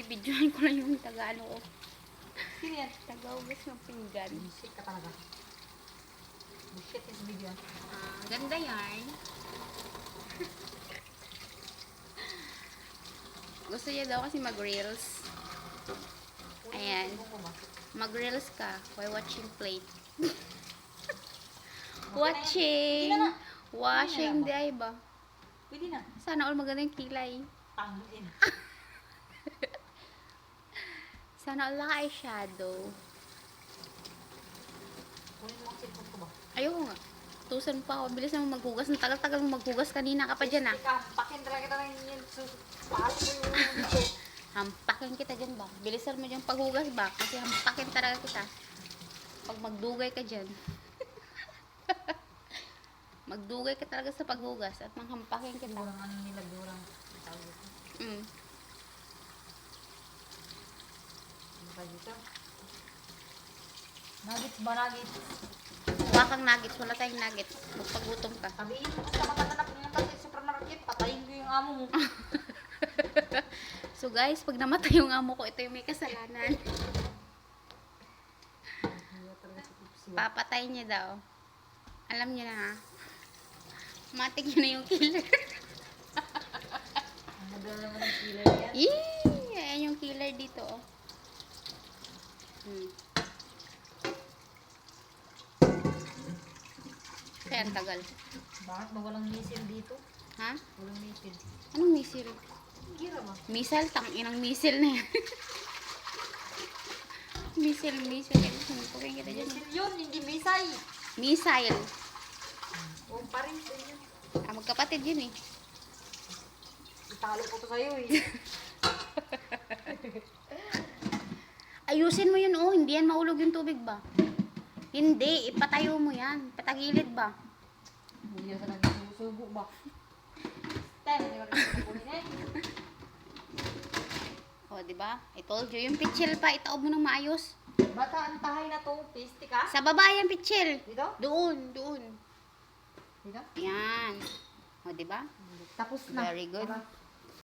Bibidyohan ko lang yung taga-ano ko. Sino yan? Taga-ugas ng pinggan. Bullshit ka talaga. Bullshit is video. Ganda yarn. Gusto niya daw kasi mag-reels. Ayan. Mag-reels ka while watching plate. Watching. Washing day ba? Pwede na. Sana all maganda yung kilay. Tangin. Sana all naka-eyeshadow. Kunin mo ang cellphone ko ba? Ayoko nga. Tusan pa ako. Bilis naman maghugas. Ang tagal-tagal mo maghugas kanina ka pa dyan ah. Pakin talaga kita lang yun. Pasok mo yung dito. Hampakin kita dyan ba? Bilisan mo dyan paghugas ba? Kasi hampakin talaga kita. Pag magdugay ka dyan. Magdugay ka talaga sa paghugas at manghampakin kita. Walang ano nila, walang tawag ito. Ano ba dito? Nuggets ba nuggets? Kuha kang nuggets. Wala tayong nuggets. Magpagutom ka. Sabihin mo sa mata na pumunta sa supermarket, patayin ko yung amo mo. So guys, pag namatay yung amo ko, ito yung may kasalanan. Papatay niya daw. Alam niya na ha. Matik niya na yung killer. Ano daw naman yung killer yan? Yee! Ayan yung killer dito oh. Kaya ang tagal. Bakit ba walang missile dito? Ha? Walang missile. Anong missile? Gira ba? Missile? Tanginang missile na yan. Missile. Suntukin kita dyan. Missile yun, hindi missile. Missile. O pa rin sa inyo. Magkapatid yun eh. Italo ko to sa'yo eh. Ayusin mo yun oh. Hindi yan maulog yung tubig ba? Hindi. Ipatayo mo yan. Patagilid ba? Hindi sa nagsusubo ba? Ten, hindi ba nagsusubuhin eh? O, diba? I told you. Yung pitchel pa, itaob mo ng maayos. Bata, ang tahay na to, piste ka? Sa baba yan, pitchel. Dito? Doon. Dito? Yan. O, diba? Tapos na. Very good. Para